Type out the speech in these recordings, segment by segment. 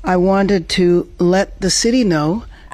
I wanted to let the city know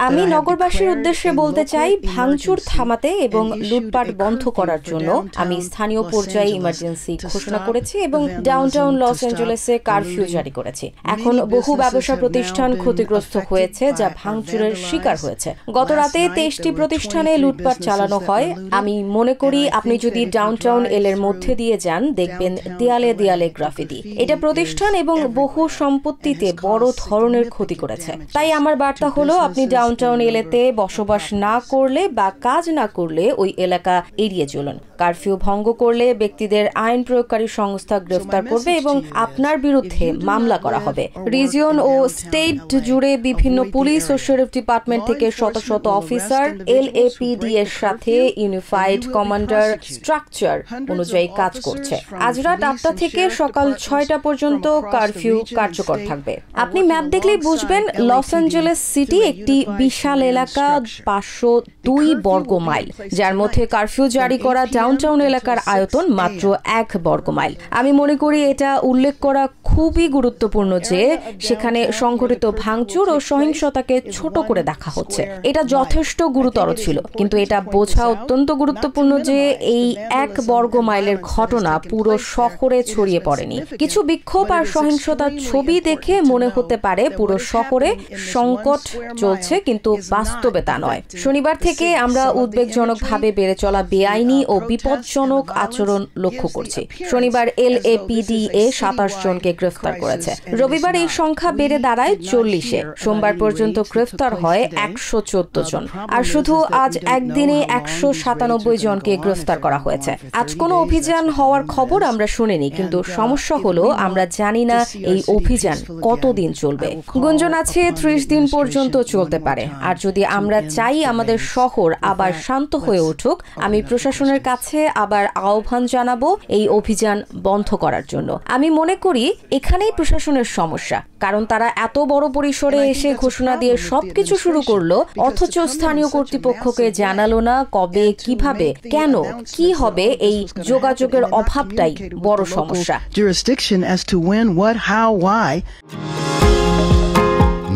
আমি নগরবাসীর উদ্দেশ্যে বলতে চাই, ভাঙচুর থামাতে এবং লুটপাট বন্ধ করার জন্য আমি স্থানীয় পর্যায়ে ইমার্জেন্সি ঘোষণা করেছি এবং ডাউনটাউন লস অ্যাঞ্জেলেসে কারফিউ জারি করেছি। এখন বহু ব্যবসা প্রতিষ্ঠান ক্ষতিগ্রস্ত হয়েছে, যা ভাঙচুরের শিকার হয়েছে। গত রাতে 23টি প্রতিষ্ঠানে লুটপাট চালানো হয়। আমি মনে করি আপনি যদি ডাউনটাউন এল এর মধ্যে দিয়ে যান, দেখবেন দেয়ালে দেয়ালে গ্রাফিতি। এটা প্রতিষ্ঠান এবং বহু সম্পত্তিতে বড় ধরনের ক্ষতি করেছে। তাই আমার বার্তা হলো, আপনি ডাউনটাউন এলাকাতে বসবাস না করলে বা কাজ না করলে ওই এলাকা এড়িয়ে চলুন। কারফিউ ভঙ্গ করলে ব্যক্তিদের আইন প্রয়োগকারী সংস্থা গ্রেফতার করবে এবং আপনার বিরুদ্ধে মামলা করা হবে। রিজিয়ন ও স্টেট জুড়ে বিভিন্ন পুলিশ ও শেরিফ ডিপার্টমেন্ট থেকে শত শত অফিসার LAPD এর সাথে ইউনিফাইড কমান্ডার স্ট্রাকচার অনুযায়ী কাজ করছে। আজ রাত 8টা থেকে সকাল 6টা পর্যন্ত কারফিউ কার্যকর থাকবে। আপনি ম্যাপ দেখলেই বুঝবেন লস অ্যাঞ্জেলেস সিটি একটি বিশাল এলাকা, 502 বর্গ মাইল, যার মধ্যে কারফিউ জারি করা ডাউনটাউন এলাকার আয়তন মাত্র 1 বর্গ মাইল। আমি মনে করি এটা উল্লেখ করা খুবই গুরুত্বপূর্ণ যে সেখানে সংঘটিত ভাঙচুর ও সহিংসতাকে ছোট করে দেখা হচ্ছে। এটা যথেষ্ট গুরুতর ছিল, কিন্তু এটা বোঝা অত্যন্ত গুরুত্বপূর্ণ যে এই 1 বর্গ মাইলের ঘটনা পুরো শহরে ছড়িয়ে পড়েনি। কিছু বিক্ষোভ আর সহিংসতার ছবি দেখে মনে হতে পারে পুরো শহরে সংকট চলছে, কিন্তু বাস্তবে তা নয়। শনিবার থেকে আমরা উদ্বেগজনকভাবে বেড়ে চলা বেআইনি ও বিপজ্জনক আচরণ লক্ষ্য করছি। শনিবার LAPD 27 জনকে গ্রেফতার করেছে। রবিবার এই সংখ্যা বেড়ে দাঁড়ায় 40-এ। সোমবার পর্যন্ত গ্রেফতার হয় 114 জন। আর শুধু আজ একদিনে 197 জনকে গ্রেফতার করা হয়েছে। আজ কোনো অভিযান হওয়ার খবর আমরা শুনিনি, কিন্তু সমস্যা হলো আমরা জানি না এই অভিযান কতদিন চলবে। গুঞ্জন আছে 30 দিন পর্যন্ত চলতে পারে। আর যদি আমরা চাই আমাদের শহর আবার শান্ত হয়ে উঠুক, আমি প্রশাসনের কাছে আবার আহ্বান জানাবো এই অভিযান বন্ধ করার জন্য। আমি মনে করি এখানেই প্রশাসনের সমস্যা, কারণ তারা এত বড় পরিসরে এসে ঘোষণা দিয়ে সবকিছু শুরু করলো, অথচ স্থানীয় কর্তৃপক্ষকে জানালো না কবে, কিভাবে, কেন, কি হবে। এই যোগাযোগের অভাবটাই বড় সমস্যা।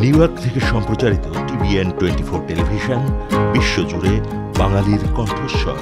নিউ ইয়র্ক থেকে সম্প্রচারিত TVN 24 টেলিভিশন বিশ্বজুড়ে বাঙালির কণ্ঠস্বর।